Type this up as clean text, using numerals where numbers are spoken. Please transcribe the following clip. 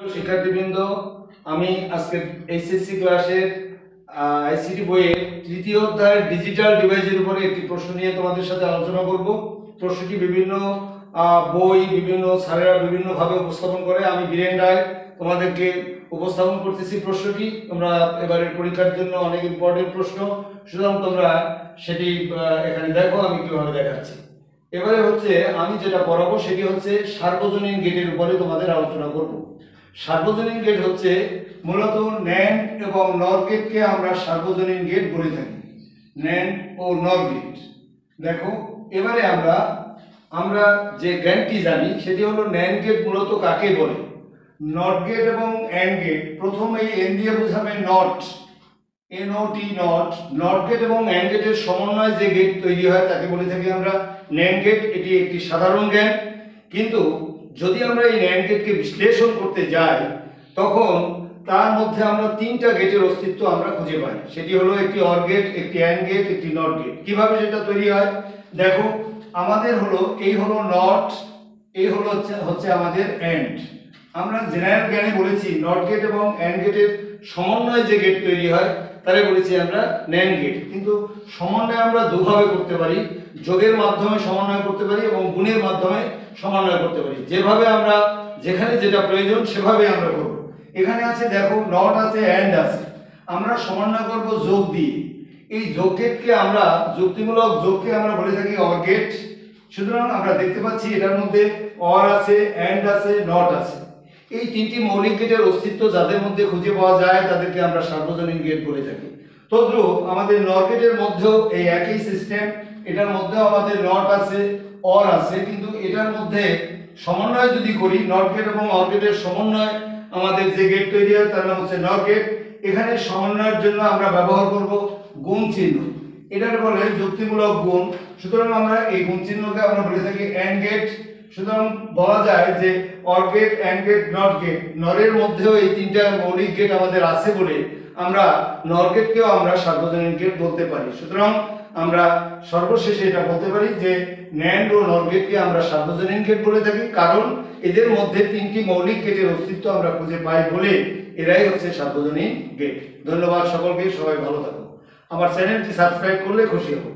শিক্ষার্থীবৃন্দ, আমি আজকে এইচএসসি ক্লাসের আইসিটি বইয়ের তৃতীয় অধ্যায়ের ডিজিটাল ডিভাইসের উপরে একটি প্রশ্ন নিয়ে তোমাদের সাথে আলোচনা করব। প্রশ্নটি বিভিন্ন বই, বিভিন্ন স্যারেরা বিভিন্নভাবে উপস্থাপন করে। আমি বীরেন রায় তোমাদেরকে উপস্থাপন করতেছি প্রশ্নটি। তোমরা এবারের পরীক্ষার জন্য অনেক ইম্পর্টেন্ট প্রশ্ন, সুতরাং তোমরা সেটি এখানে দেখো আমি কিভাবে দেখাচ্ছি। এবারে হচ্ছে আমি যেটা পড়াবো সেটি হচ্ছে সার্বজনীন গেটের উপরে তোমাদের আলোচনা করব। সার্বজনীন গেট হচ্ছে মূলত ন্যান্ড এবং নর গেটকে আমরা সার্বজনীন গেট বলে থাকি, ন্যান্ড ও নর গেট। দেখো এবারে আমরা যে জ্ঞানটি জানি সেটি হলো ন্যান্ড গেট মূলত কাকে বলে। নট গেট এবং অ্যান্ড গেট, প্রথমে এন দিয়ে বোঝাবে not, NOT not. Not gate এবং অ্যান্ড গেটের সমন্বয়ে যে গেট তৈরি হয় তাকে বলে থাকি আমরা ন্যান্ড গেট। এটি একটি সাধারণ জ্ঞান, কিন্তু যদি আমরা এই ন্যান্ড গেটকে বিশ্লেষণ করতে যাই তখন তার মধ্যে আমরা তিনটা গেটের অস্তিত্ব আমরা খুঁজে পাই। সেটি হলো একটি অর গেট, একটি অ্যান্ড গেট, একটি নট গেট। কিভাবে সেটা তৈরি হয় দেখো, আমাদের হলো এই হলো নট, এই হলো হচ্ছে আমাদের অ্যান্ড। আমরা জেনারেল জ্ঞানে বলেছি নট গেট এবং অ্যান্ড গেটের সমন্বয়ে যে গেট তৈরি হয় তারে বলেছি আমরা ন্যান্ড গেট। কিন্তু সমন্বয় আমরা দুভাবে করতে পারি, যোগের মাধ্যমে সমন্বয় করতে পারি এবং গুণের মাধ্যমে সমন্বয় করতে পারি। যেভাবে আমরা যেখানে যেটা প্রয়োজন সেভাবে আমরা করব। এখানে আছে দেখো নট আছে, অ্যান্ড আছে, আমরা সমন্বয় করব যোগ দিয়ে। এই যোগ গেটকে আমরা, যুক্তিমূলক যোগকে আমরা বলে থাকি অর গেট। সুতরাং আমরা দেখতে পাচ্ছি এটার মধ্যে অর আছে, অ্যান্ড আছে, নট আছে। এই তিনটি মৌলিক গেটের অস্তিত্ব যাদের মধ্যে খুঁজে পাওয়া যায় তাদেরকে আমরা সার্বজনীন গেট বলে থাকি। তদ্রূপ আমাদের নর গেটের মধ্যেও এই একই সিস্টেম, এটার মধ্যেও আমাদের নট আছে, অর আছে, কিন্তু এটার মধ্যে সমন্বয় যদি করি, নট গেট এবং অর গেটের সমন্বয় আমাদের যে গেট তৈরি হয় তার নাম হচ্ছে নর গেট। এখানে সমন্বয়ের জন্য আমরা ব্যবহার করব গুণ চিহ্ন, এটার বলে যুক্তিমূলক গুণ। সুতরাং আমরা এই গুণ চিহ্নকে আমরা বলে থাকি অ্যান্ড গেট। সুতরাং বলা যায় যে or gate, and gate, not gate, নরের মধ্যেও এই তিনটা মৌলিক গেট আমাদের আছে বলে আমরা নর গেটকেও আমরা সার্বজনীন গেট বলতে পারি। সুতরাং আমরা সর্বশেষে এটা বলতে পারি যে ন্যান্ড ও নর গেটকে আমরা সার্বজনীন গেট বলে থাকি, কারণ এদের মধ্যে তিনটি মৌলিক গেটের অস্তিত্ব আমরা খুঁজে পাই বলে এরাই হচ্ছে সার্বজনীন গেট। ধন্যবাদ সকলকে, সবাই ভালো থাকো। আমার চ্যানেলটি সাবস্ক্রাইব করলে খুশি হব।